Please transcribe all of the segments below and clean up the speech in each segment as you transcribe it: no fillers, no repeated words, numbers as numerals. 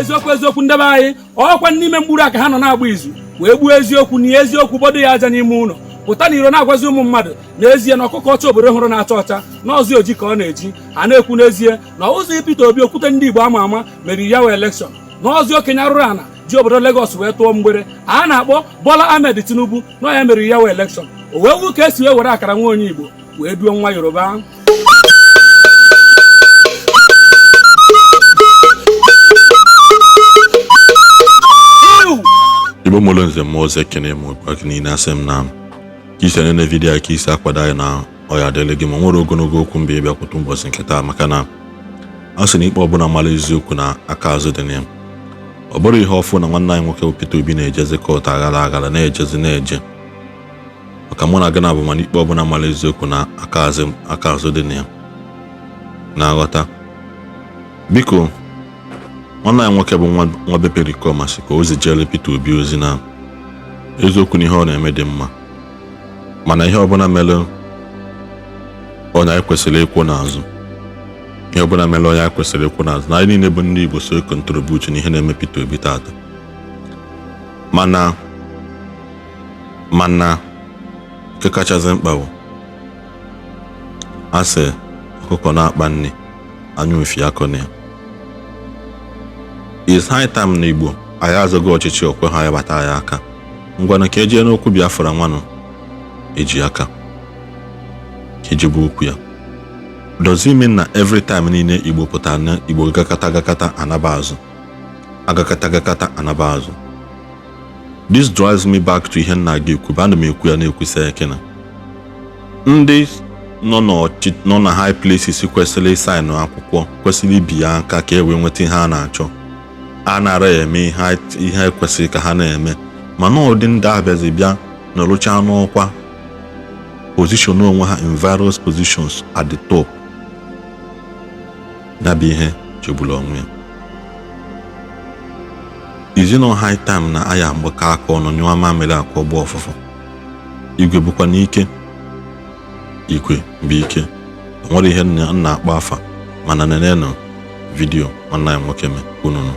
eziokwu ndebe anyị ọkwa n'ime mgburu aka ha nọ na-agba izu wee gbuo eziokwu na eziokwu bodo ya aja n'ime ụlọ pụta n'iro na-agwazi ụmụ mmadụ n'ezie na ọkụkọ ọcha obodo hụrụ na-acha ọcha na ọzọ oji ka ọ na-eji a na-ekwu n'ezie na ụzọ Peter Obi okwute ndị Igbo ama ama meriri ya wee elekshọn na ọzọ okenye arụrụ ana ji obodo Lagos wee tụọ mgbere a na-akpọ Bola Ahmed Tinubu na ya meriri ya wee elekshọn o wee wu ka esi wee were akara nwa onye Igbo wee duo nwa Yoruba. Igbo mụlụ nze mmụọ ozi ekene m ụbọchị niile asị m na ka isi ene vidiyo ka isi akwado anyị na ọya adịla gị ma nwere ogologo okwu mgbe ịbịa kwụtụ ụbọchị nke taa maka na a sị na ikpe ọbụla mara eziokwu na aka azụ dị na ya. Ọ bụrụ ihe ọfụ na nwanne anyị nwoke Peter Obi na-ejezi kọt aghara na-eje maka mụ na gị na bụ mana ikpe ọbụla mara eziokwu na aka azụ dị na ya na-aghọta. Biko nwanne anyị nwoke bụ nwa be Pericoma sị ka o zijere Peter Obi ozi na eziokwu na ihe ọ na-eme dị mma mana ihe ọbụla mere onye anyị kwesịrị ịkwụ n'azụ na anyị niile bụ ndị Igbo so kontributu n'ihe na-eme Peter Obi tata mana nke kachasị mkpa bụ asị ọkụkọ na-akpa nne anya ofi akọ na ya. It's high time na Igbo anyị azụghị ọchịchị okwe ha ya bata ya aka ngwana ka eji n'okwu Biafra nwanụ eji aka ka eji bụ okwu ya. Does it mean na every time niile Igbo pụtara na Igbo gakata anaba azụ? This drives me back to ihe nna gị ekwu ana m ekwu ya na-ekwusa ekena ndị nọ na high places kwesịrị ịsaịnụ akwụkwọ kwesịrị ibi ya aka ka e wee nweta ihe a na-achọ a nara eme ihe kwesịrị ka ha na-eme mana ụdị ndị abịazi bịa nọrụcha n'ọkwa position onwe ha in various positions at the top ya bụ ihe chegburu onwe ya. Is it not high time na aya agbakọ aka ọnụ nyụọ mamịrị akwa ọgba ọfụfụ? Igwe bụkwa n'ike, ikwe bụ ike. O nwere ihe nna akpọ afa mana nenenụ vidiyo nwanne anyị nwoke me ununu.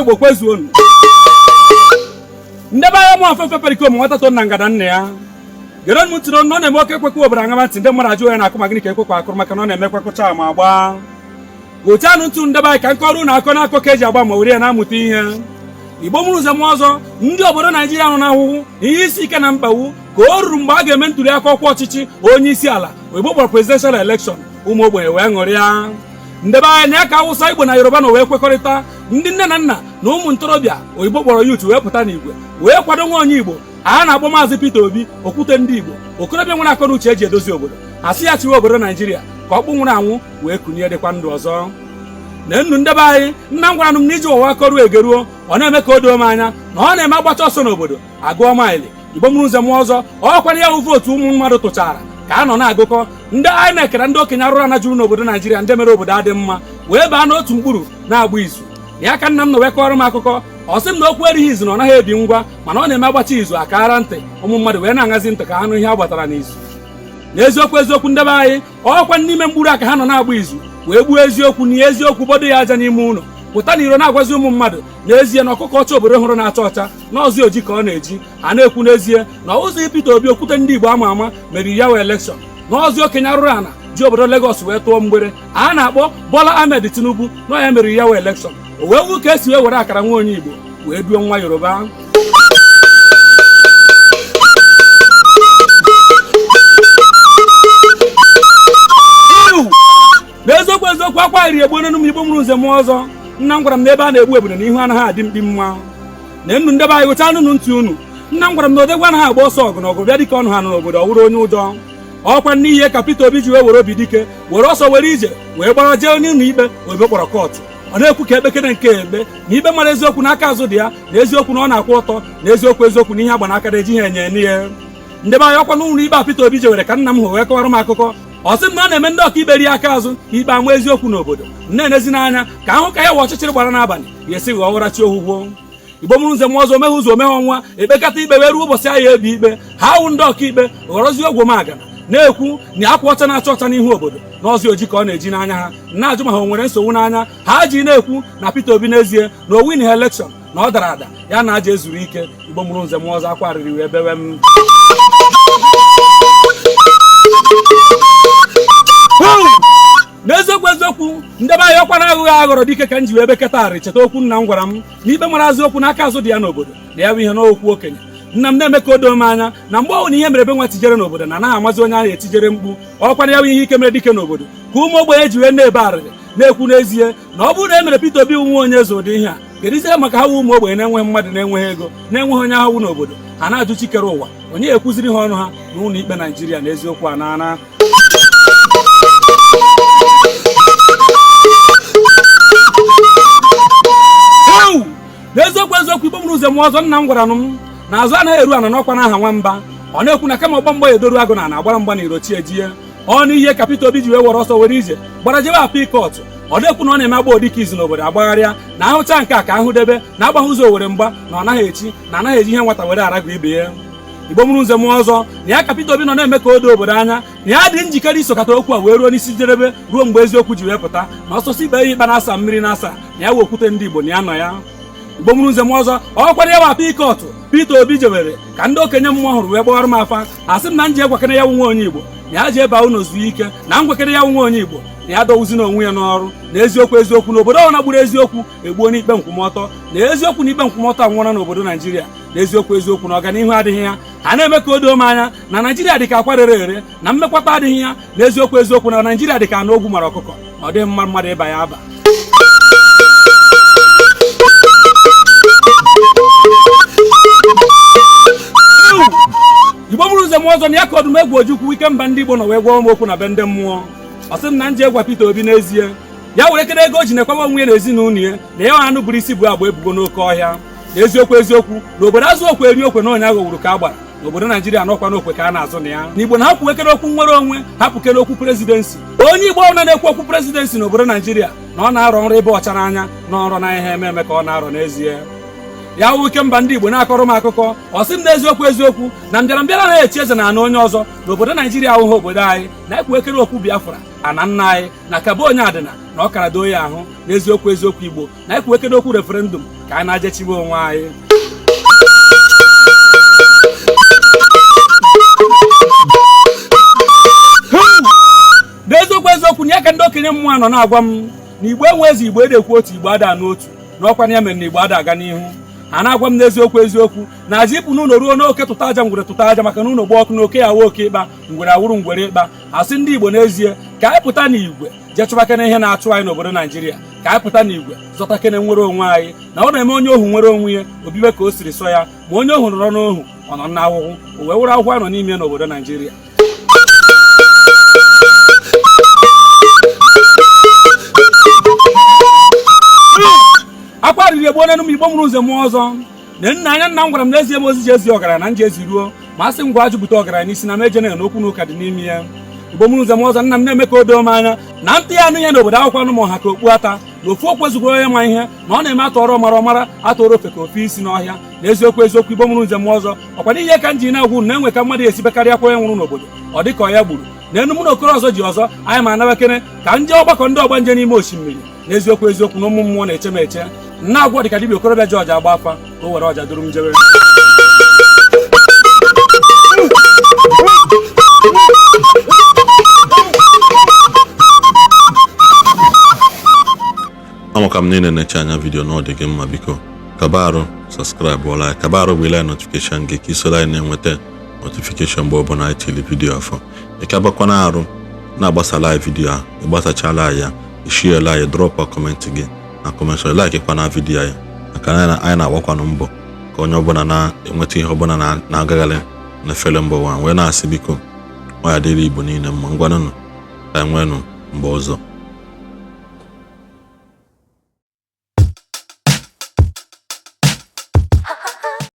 Igbo kwezuonu ndebe agha mụ afefe Pericoma nwata to na ngada nne ya gere m tiro nọ na-eme oke ekwekwe obodo anga ntị ndị mmadụ ajụ ya na-akụ maka gịnị ka ekwekwa akụrụ maka na ọ na-eme kwekọcha ma agba otu anụ ntụ ndebe anyị ka nkọrụ na akọ n'akọ ka eji agba ma were ya na-amụta ihe. Igbo mụrụ ụzọ m ọzọ ndị obodo Naijiria nọ n'ahụhụ ihe isi ike na mkpagbu ka o ruru mgbe a ga-eme ntuli aka ọkwa ọchịchị onye isi ala Igbo kpọrọ presidential election ụmụ ogbenye wee ṅụrịa. Ndebe anyị na aka Hausa, Igbo na Yoruba na wee kwekọrịta ndị nne na nna na ụmụ ntorobịa Igbo kpọrọ youth wee pụta n'igwe wee kwado nwa onye Igbo a na-akpọ Maazị Peter Obi okwute ndị Igbo okorobịa nwere akọ na uche eji edozi obodo asị ya chiwe obodo Naijiria ka ọkpụ nwụrụ anwụ wee kunye dịkwa ndụ ọzọ. Na nnu ndebe anyị nna m gwara m n'iji ụwa akọruo egeruo ọ na-eme ka o doo m anya na ọ na-eme agbacha ọsọ n'obodo agụọ maịlị. Igbo mụrụ ụzọ m ọzọ ọkwara ya wụ otu ụmụ mmadụ tụchara ka a nọ na-agụkọ ndị anyị na-ekere ndị okenye arụrụ ana juru n'obodo Naijiria ndị mere obodo adị mma wee baa n'otu mkpụrụ na-agba izu. Ya ka nna m na wee kọrọ m akụkọ ọ sị m na okwu erighị izu na ọ naghị ebi ngwa mana ọ na-eme agbacha izu akara ntị ụmụ mmadụ wee na-aṅazi ntị ka ha nụ ihe a gbatara n'izu. N'eziokwu ndebe anyị ọkwa n'ime mkpụrụ aka ha nọ na-agba izu wee gbuo eziokwu na eziokwu bodo ya aja n'ime ụlọ pụta n'iro na-agwazi ụmụ mmadụ n'ezie na ọkụkọ ọcha obodo hụrụ na-acha ọcha na ọzọ oji ka ọ na-eji a na-ekwu n'ezie na ụzọ Peter Obi okwute ndị Igbo ama ama meriri ya wee elekshọn na ọzọ okenye arụrụ ana ji obodo Lagos wee tụọ mgbere a na-akpọ Bola Ahmed Tinubu na ya meriri ya wee elekshọn o wee wu ka esi wee were akara nwa onye Igbo wee duo nwa Yoruba. egbu nenu m Igbo mụrụ nze m ọzọ. Nna m gwara m na ebe a na-egbu ebune na ihu anaghị adị mkpi mma. Na nnu ndebe anyị gụcha nụnụ ntị unu. Nna m gwara m na odegwu anaghị agba ọsọ ọgụ na ọgụ bịa dịka ọnụ ha nọ n'obodo ọ wụrụ onye ụjọ. Ọkwa n'ihe ka Peter Obi ji were obi dike were ọsọ were ije wee gbara jee n'ụlọ ikpe obe kpọrọ kọọtụ. Ọ na-ekwu ka ekpekere nke egbe na ikpe mara eziokwu n'aka azụ dị ya na eziokwu na ọ na-akwụ ọtọ na eziokwu na ihe agba n'aka na-ejighị enye n'ihe. Ndebe anyị ọkwa n'ụlọ ikpe a Peter Obi jewere ka nna m hụ wee kọwara m akụkọ. Ọ sị m na ọ na-eme ndị ọka ikpe rie aka azụ ikpe ama eziokwu n'obodo na-enezi n'anya ka ahụ ka ya wa ọchịchịrị gbara n'abalị ya esi ghọọ ụrachi ohugbo. Igbo mụrụ nze m ọzọ omeghe ụzọ omeghe ọnwa ekpekata ikpe wee ruo ụbọchị ahịa ebi ikpe ha wụ ndị ọka ikpe ghọrọzie ogwo magana na-ekwu na akwa ọcha na-acha ọcha n'ihu obodo na ọzi oji ka ọ na-eji n'anya ha na-ajụ ma ha o nwere nsogbu n'anya ha ji na-ekwu na Peter Obi n'ezie na o win ha elekshọn na ọ dara ada ya na aja ezuru ike. Igbo mụrụ nze m ọzọ akwa riri wee bewe m. N'eziokwu ndebe anyị ọkwa na-aghụghị aghọrọ dike ka m ji wee beketa arị cheta okwu nna m gwara m na ikpe mara azụ okwu n'aka azụ dị ya n'obodo na ya bụ ihe n'okwu okenye. Nna m na-eme ka o doo m anya na mgbe ọbụla ihe mere ebe nwa tijere n'obodo na anaghị amazi onye ahụ etijere mkpu ọkwa na ya bụ ihe ike mere dike n'obodo ka ụmụ ogbenye ji wee na-ebe arịrị na-ekwu n'ezie na ọ bụrụ na e mere Peter Obi nwe onye eze ụdị ihe a gedizie maka ha wụ ụmụ ogbenye na-enweghị mmadụ na-enweghị ego na-enweghị onye ahụ wụ n'obodo ha na-ajụ chikere ụwa onye ekwuziri ha ọnụ ha n'ụlọ ikpe Naijiria na eziokwu a na n'eziokwu Igbo mụrụ nze m ọzọ nna m gwara m na azụ anaghị eru ana n'ọkwa n'aha nwamba. Ọ na-ekwu na kama ọgba mgba edoru agụ na agbara mgba na irochi ejie ọ n'ihe ka Peter Obi ji wee were ọsọ were ije gbara jebe apị kọtụ. Ọ na-ekwu na ọ na-eme agba odike izu n'obodo agbagharịa na ahụcha nke a ka ahụ debe na agbaghị ụzọ owere mgba na ọ naghị echi na anaghị eji ihe nwata were aragụ ibe ya. Igbo mụrụ nze m ọzọ na ya ka Peter Obi nọ na-eme ka o doo obodo anya na ya dị njikere isokọta okwu a wee ruo n'isi njedebe ruo mgbe eziokwu ji wee pụta na ọsọsọ ikpe ya ikpe na-asa mmiri na-asa na ya wee okwute ndị Igbo na ya nọ ya. Igbo mụrụ nze m ọzọ ọkwara ya wapụ ikọtụ Peter Obi jewere ka ndị okenye mmụọ hụrụ wee gbawara m afa asị m na m ji egwakere ya nwe onye Igbo na ya ji ebe ụlọ zuo ike na ngwekere ya nwe onye Igbo na ya dọwuzi n'onwe ya n'ọrụ na eziokwu na obodo ọbụla gburu eziokwu egbuo n'ikpe nkwụmọtọ na eziokwu na ikpe nkwụmọtọ anwụọla n'obodo Naijiria na eziokwu na ọganihu adịghị ya. Ha na-eme ka o doo m anya na Naijiria dị ka akwa rere ere na mmekwata adịghị ya na eziokwu na Naijiria dị ka anụ ogwu mara ọkụkọ na ọ dịghị mma mmadụ ịba ya aba. Igbo mụrụ nze m ọzọ na ya ka ọdụm egwu ojukwu ike mba ndị Igbo nọ wee gwa m okwu na be ndị mmụọ. Ọ sị m na nje gwa Peter Obi n'ezie ya were kere ego o ji nekwawa onwe ya na ezinụlọ ya na ya anụ buru isi bụ agba ebubo n'oke ọhịa na eziokwu na obodo azụ okwe eri okwe na onye aghọgburu ka a gbara na obodo Naijiria n'ọkwa n'okwe ka a na-azụ na ya na Igbo na hapụ ekere okwu nwere onwe hapụ kere okwu prezidensi. Onye Igbo ọbụla na-ekwu okwu prezidensi n'obodo Naijiria na ọ na-arọ nrọ ebe ọcha n'anya na ọrụ na ihe eme ka ọ na-arọ n'ezie. Ya wụ ike mba ndị Igbo na-akọrọ m akụkọ ọ sị m na eziokwu na mbịarambịara na-echi eze na ana onye ọzọ na obodo Naijiria awụghị obodo anyị na ekwu ekere okwu Biafra ana nna anyị na kaba onye adịna na ọ kara doo ya ahụ na eziokwu Igbo na ekwu ekere okwu referendum ka anyị na-ajechiwe onwe anyị. N'eziokwu na ya ka ndị okenye mmụọ nọ na-agwa m na Igbo enwe eze Igbo edekwu otu Igbo ada n'otu na ọkwa ya mere na Igbo ada aga n'ihu. Ha na-agwa m n'eziokwu na aja ịpụ n'ụlọ ruo n'oke tụta aja ngwere tụta aja maka na ụlọ gba ọkụ na oke ya wee oke ịkpa ngwere awụrụ ngwere ịkpa. Asị ndị Igbo n'ezie ka anyị pụta n'igwe jee chụba kene ihe na-achụ anyị n'obodo Naijiria ka anyị pụta n'igwe zọta kene nwere onwe anyị na ọ na-eme onye ohu nwere onwe ya obibe ka o siri sọ ya ma onye ohu nọrọ n'ohu ọ nọ n'ahụhụ o wee were akwụkwọ anọ n'ime n'obodo Naijiria. Akwa riri egbo n'enu m Igbo mụrụ nze m ọzọ na nna anya nna m gwara m n'ezie m ozi ji ezi ọgaranya na nje ezi ruo ma asị m gwa ajụpụta ọgaranya n'isi na m ejene na okwu n'ụka dị n'ime ya. Igbo mụrụ nze m ọzọ nna m na-eme ka o doo m anya na ntị ya anụ ya n'obodo akwụkwọ anụ ma ọha ka okpu ata na ofu okwu ezugoro onye ma ihe na ọ na-eme atụ ọrụ ọmara atụrụ ofe ka ofe isi n'ọhịa na eziokwu Igbo mụrụ nze m ọzọ ọkwado ihe ka m ji na-agwụ na enwe ka mmadụ esibekarị akwa onye nwụrụ n'obodo ọ dị ka ọ ya gburu na enu mụ na okoro ọzọ ji ọzọ anyị ma anabekere ka ndị ọgbakọ ndị ọgba nje n'ime osimiri na eziokwu na ụmụ mmụọ na-eche m eche nna agwọ dịka dibịa okorobịa ji ọja agba afa ka o were ọja duru m jebe. Amaka m niile na-eche anya vidiyo na ọ dị gị mma biko kaba arụ sọskraịbụ ọla kaba arụ bụ ile notifikeshọn gị ka isola anyị na-enweta notifikeshọn mgbe ọbụla anyị tili vidiyo afọ ịkabakwana arụ na-agbasala anyị vidiyo a ịgbasachala ya share la drop a comment gị na comment like kwa na video anyị maka na anyị na-agbakwanụ mbọ ka onye ọbụla na-enweta ihe ọbụla na-agagharị na efere mba ụwa wee na-asị biko ọ ya dịrị Igbo niile mma ngwanụnụ ka enwenụ mgbe ọzọ